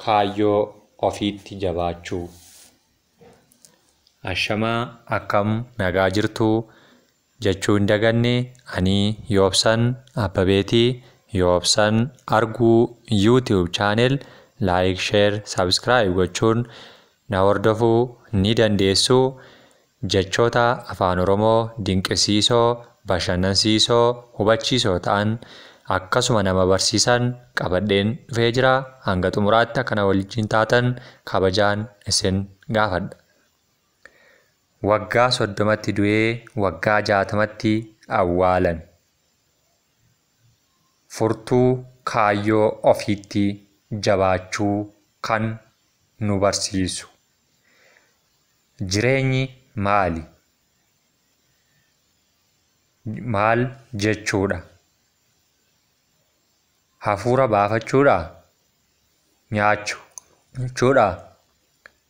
kaayyoo ofiitti jabaachuu. Ashamaa akkam nagaa jirtuu jechuu hin daganne ani Yoobsan Abbabeetii. Yoobsan arguu YouTube channel like, share, subscribe gochuun na hordofuu ni dandeessu. Jechoota afaan Oromoo dinqisiisoo, bashannansiisoo, hubachiisoo ta'an akkasuma nama barsiisan qabadheen dhufee jira. Hanga xumuraatti akkana waliin taatan kabajaan isin gaafadha. Waggaa 30tti du'ee waggaa 60tti awwaalan. Furtuu kaayyoo ofiitti jabaachuu kan nu barsiisu. Jireenyi maali? Maal jechuudha? Hafuura baafachuudha? Nyaachuudhaa?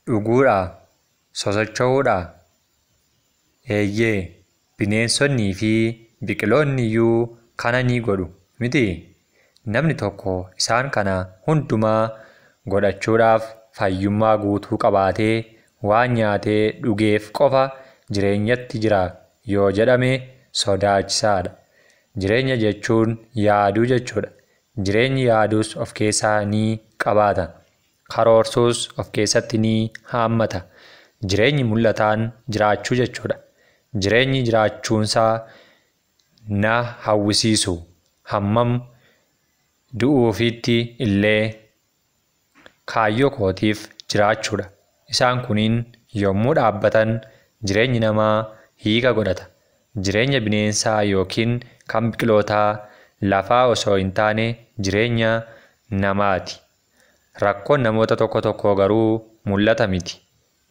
Dhuguudha? Socho'uudhaa? Eeyyee, bineensoonnii fi biqilootniyyuu kana ni godhu mitii? Namni tokko isaan kana hundumaa godhachuudhaaf fayyummaa guutuu qabaatee waan nyaatee dhugeef qofa jireenyatti jira yoo jedhame sodaachisaadha. Jireenya jechuun yaaduu jechuudha. Jireenyi yaaduus of keessaa ni qabaata. Karoorsuus of keessatti ni haammata. Jireenyi mul'ataan jiraachuu jechuudha. Jireenyi jiraachuunsaa na hawwisiisu. Hammam du'uu ofiitti illee kaayyoo kootiif jiraachuudha. Isaan kuniin yommuu dhaabbatan jireenyi namaa hiika godhata. Jireenya bineensaa yookiin kan biqilootaa lafaa osoo hin taane jireenya namaati. Rakkoon namoota tokko garuu mul'ata miti.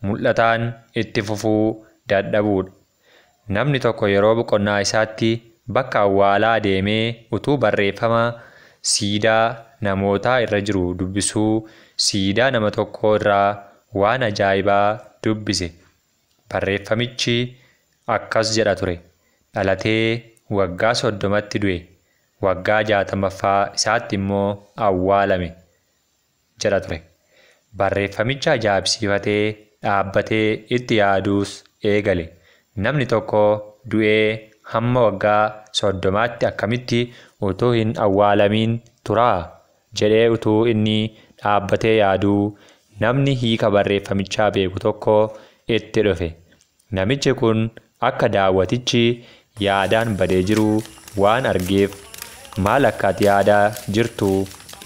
Mul'ataan itti fufuu dadhabuudha. Namni tokko yeroo boqonnaa isaatti bakka awwaalaa deemee utuu barreeffama siidaa namootaa irra jiru dubbisuu siidaa nama tokko irraa waan ajaa'ibaa dubbise. Barreeffamichi akkas jedha ture. Dhalatee waggaa 30tti du'e. Waggaa 60ffaa isaatti immoo awwaalame jedha ture. Barreeffamicha ajaa'ibsiifatee dhaabbatee itti yaaduus eegale. Namni tokko du'ee hamma waggaa 30tti akkamitti utuu hin awwaalamiin turaa jedhee utuu inni dhaabbatee yaaduu namni hiika barreeffamichaa beeku tokko itti dhufe. Namichi kun akka daawwatichi yaadaan badee jiru waan argeef maal akka ati yaadaa jirtu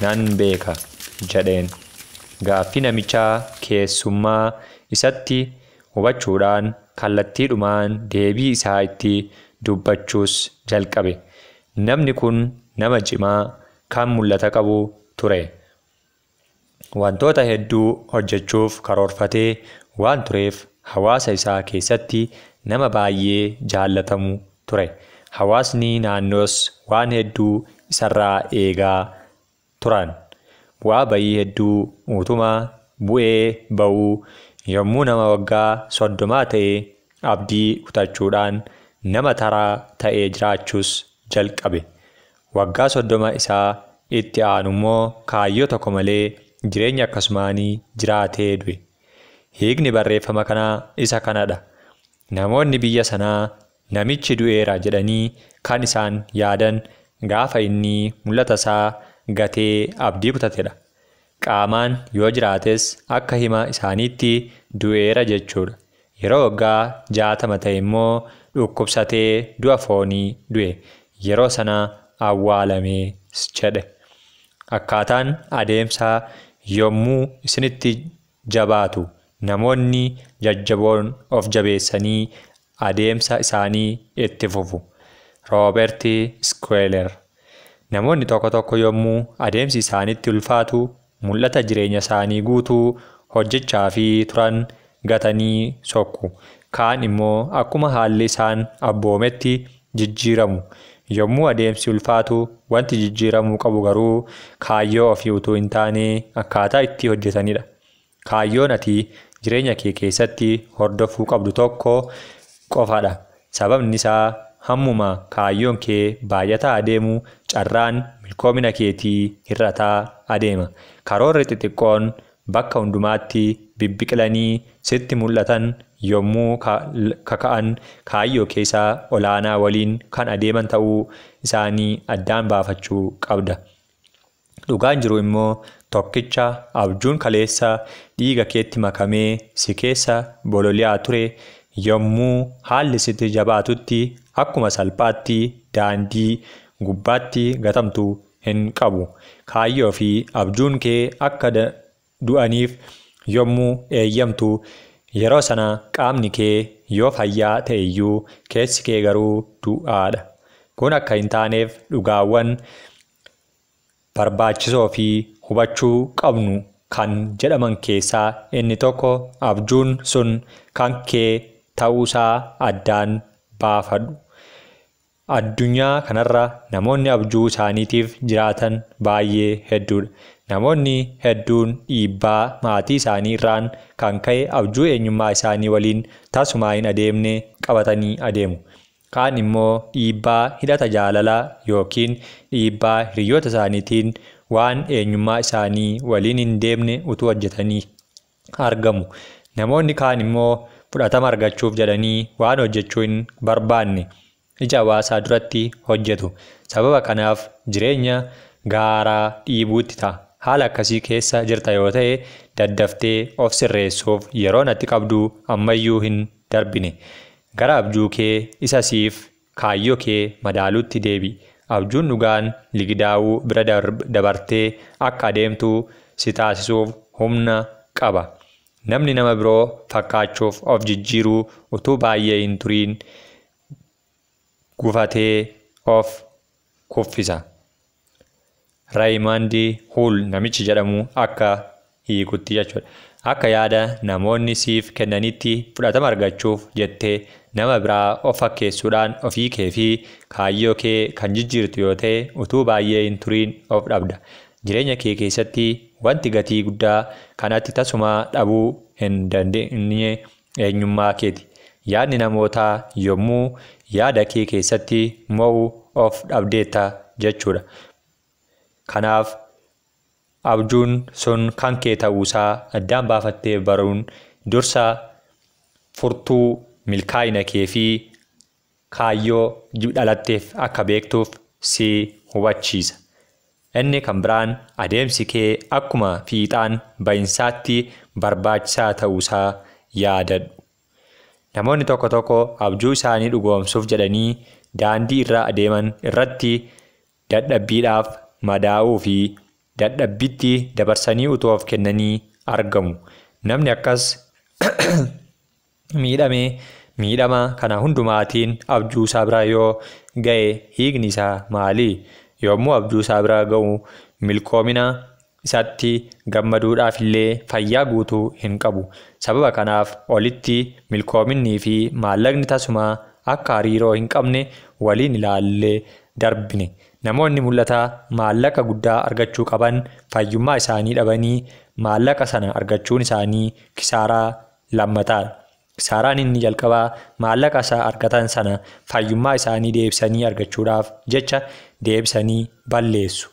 nan beeka jedheen. Gaaffii namichaa keessummaa isatti hubachuudhaan kallattiidhumaan deebii isaa itti dubbachuus jalqabe. Namni kun nama cimaa kan mul'ata qabu ture. Wantoota hedduu hojjechuuf karoorfatee waan tureef hawaasa isaa keessatti nama baay'ee jaallatamu ture. Hawaasni naannoos waan hedduu isarraa eegaa turan. Bu'aa bayii hedduu utuma bu'ee ba'uu yommuu nama waggaa 30 ta'ee abdii kutachuudhaan nama taraa ta'ee jiraachuus jalqabe. Waggaa 30 isaa itti aanu immoo kaayyoo tokko malee jireenya akkasumaanii jiraatee du'e. Hiikni barreeffama kanaa isa kanadha. Namoonni biyya sanaa namichi du'eera jedhanii kan isaan yaadan gaafa inni mul'ata isaa gatee abdii kutatedha. Qaamaan yoo jiraates akka hima isaaniitti du'eera jechuudha. Yeroo waggaa 60 ta'e immoo dhukkubsatee du'a foonii du'e. Yeroo sana awwaalamee jedhe. Akkaataan adeemsaa yommuu isinitti jabaatu namoonni jajjaboon of jabeessanii adeemsa isaanii itti fufu. Roobert Squeeler. Namoonni tokko yommuu adeemsi isaanitti ulfaatu mul'ata jireenya isaanii guutuu hojjechaa fi turan gatanii sokku. Kaan immoo akkuma haalli isaan abboometti jijjiiramu. Yommuu adeemsi ulfaatu wanti jijjiiramuu qabu garuu kaayyoo ofii utuu hin taane akkaataa itti hojjetanidha. Kaayyoon ati jireenya kee keessatti hordofuu qabdu tokko qofadha. Sababni isaa hammuma kaayyoon kee baay'ataa adeemu carraan milkoomina keetii hir'ataa adeema. Karoorri xixiqqoon bakka hundumaatti bibbiqilanii sitti mul'atan yommuu kaka'an kaayyoo keessaa olaanaa waliin kan adeeman ta'uu isaanii addaan baafachuu qabda. Dhugaan jiru immoo tokkicha abjuun kaleessa dhiiga keetti makamee si keessa bololi'aa ture yommuu haalli sitti jabaatutti akkuma salphaatti daandii gubbaatti gatamtu hin qabu. Kaayyoo fi abjuun kee akka du'aniif yommuu eeyyamtu yeroo sana qaamni kee yoo fayyaa ta'e iyyuu keessi kee garuu du'aadha. Kun akka hin taaneef dhugaawwan barbaachisoo fi hubachuu qabnu kan jedhaman keessaa inni tokko abjuun sun kan kee ta'uusaa addaan baafadhu. Addunyaa kanarra namoonni abjuu isaaniitiif jiraatan baay'ee hedduudha. Namoonni hedduun dhiibbaa maatii isaanii irraan kan ka'e abjuu eenyummaa isaanii waliin tasumaa hin adeemne qabatanii adeemu. Kaan immoo dhiibbaa hidhata jaalalaa yookiin dhiibbaa hiriyoota isaaniitiin waan eenyummaa isaanii waliin hin deemne utuu hojjetanii argamu. Namoonni kaan immoo fudhatama argachuuf jedhanii waan hojjechuu hin barbaanne ija hawaasaa duratti hojjetu. Sababa kanaaf jireenya gaaraa dhiibuutti ta'a. Haala akkasii keessa jirta yoo ta'e daddaftee of sirreessuuf yeroon ati qabdu ammayyuu hin darbine. Gara abjuu kee isa siif kaayyoo kee madaaluutti deebi. Abjuun dhugaan ligidaa'uu bira dabartee akka adeemtu si taasisuuf humna qaba. Namni nama biroo fakkaachuuf of jijjiiruu utuu baay'ee hin turiin gufatee of kuffisa. Raayimandi Huul namichi jedhamu akka hiikutti jechuudha. Akka yaada namoonni siif kennanitti fudhatama argachuuf jettee nama biraa of fakkeessuudhaan ofii kee fi kaayyoo kee kan jijjiirtu yoo ta'e utuu baay'ee hin turiin of dhabda. Jireenya kee keessatti wanti gatii guddaa kanatti tasumaa dhabuu hin dandeenye eenyummaa keeti. Yaadni namootaa yommuu yaada kee keessatti mo'u of dhabdeetta jechuudha. Kanaaf abjuun sun kan kee ta'uusaa addaan baafattee baruun dursa furtuu milkaa'ina kee fi kaayyoo dhalatteef akka beektuuf si hubachiisa. Inni kan biraan adeemsi kee akkuma fiixaan bahinsaatti barbaachisaa ta'uusaa yaadadhu. Namoonni tokko tokko abjuu isaanii dhugoomsuuf jedhanii daandii irra adeeman irratti dadhabbiidhaaf madaa'uu fi dadhabbitti dabarsanii utuu of kennanii argamu. Namni akkas miidhama kana hundumaatiin abjuu isaa bira yoo ga'e hiikni isaa maalii? Yommuu abjuu isaa bira ga'u milkoomina isatti gammaduudhaaf illee fayyaa guutuu hin qabu. Sababa kanaaf olitti milkoominnii fi maallaqni tasumaa akka hariiroo hin qabne waliin ilaallee darbine. Namoonni mul'ata maallaqa guddaa argachuu qaban fayyummaa isaanii dhabanii maallaqa sana argachuun isaanii kisaaraa lammataadha. Kisaaraan inni jalqabaa maallaqa isaa argatan sana fayyummaa isaanii deebisanii argachuudhaaf jecha deebisanii balleessu.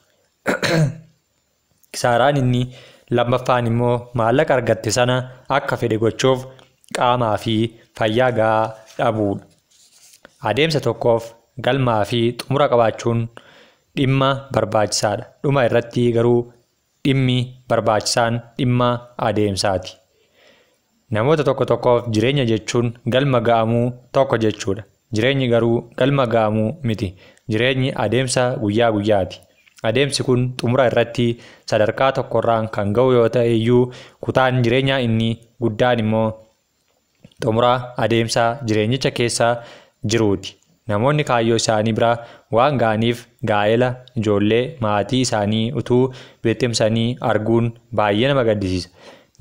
Kisaaraan inni lammaffaan immoo maallaqa argatte sana akka fedhe gochuuf qaamaa fi fayyaa gahaa dhabuudha. Adeemsa tokkoof galmaa fi xumura qabaachuun dhimma barbaachisaadha. Dhuma irratti garuu dhimmi barbaachisaan dhimma adeemsaati. Namoota tokko tokkoof jireenya jechuun galma ga'amuu tokko jechuudha. Jireenyi garuu galma ga'amuu miti. Jireenyi adeemsa guyyaa guyyaati. Adeemsi kun xumura irratti sadarkaa tokkorraan kan ga'u yoo ta'e iyyuu kutaan jireenyaa inni guddaan immoo xumura adeemsa jireenyicha keessa jiruuti. Namoonni kaayyoo isaanii bira waan ga'aniif gaa'ela, ijoollee, maatii isaanii utuu bittimsanii arguun baay'ee nama gaddisiisa.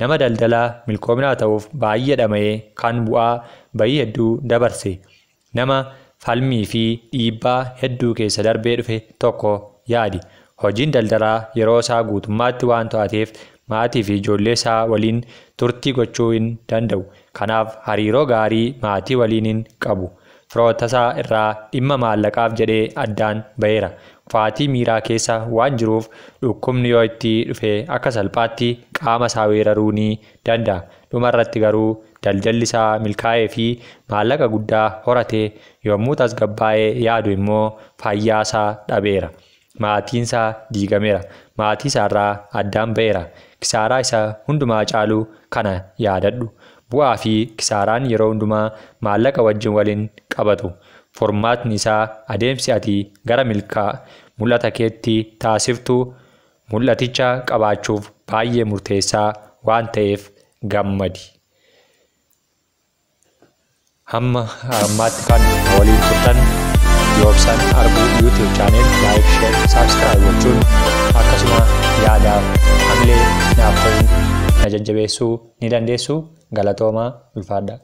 Nama daldalaa milkoominaa ta'uuf baay'ee dhama'ee kan bu'aa bayii hedduu dabarse. Nama falmii fi dhiibbaa hedduu keessa darbee dhufe tokko yaadi. Hojiin daldalaa yeroo isaa guutummaatti waan to'ateef maatii fi ijoollee isaa waliin turtii gochuu hin danda'u. Kanaaf hariiroo gaarii maatii waliin hin qabu. firootasaa irraa dhimma maallaqaaf jedhee addaan ba'eera. Kufaatii miiraa keessa waan jiruuf dhukkubni yoo itti dhufe akka salphaatti qaama isaa weeraruu ni danda'a. Dhumarratti garuu daldalli isaa milkaa'ee fi maallaqa guddaa horatee yommuu tasgabbaa'ee yaadu immoo fayyaa isaa dhabeera. Maatiin isaa diigameera. Maatii isaarraa addaan ba'eera. Kisaaraa isaa hundumaa caalu kana yaadadhu. Bu'aa fi kisaaraan yeroo hundumaa maallaqa wajjin waliin qabatu. Formaatni isaa adeemsi ati gara mul'ata keetti taasiftu mul'aticha qabaachuuf baay'ee murteessaa waan ta'eef gammadi. Hamma ammaatti kan waliin turtan yoobsan arguu YouTube channel like, share, subscribe gochuun akkasuma yaadaaf hamilee naaf ta'uu na jajjabeessuu ni dandeessu. Galatoomaa ulfaadhaa.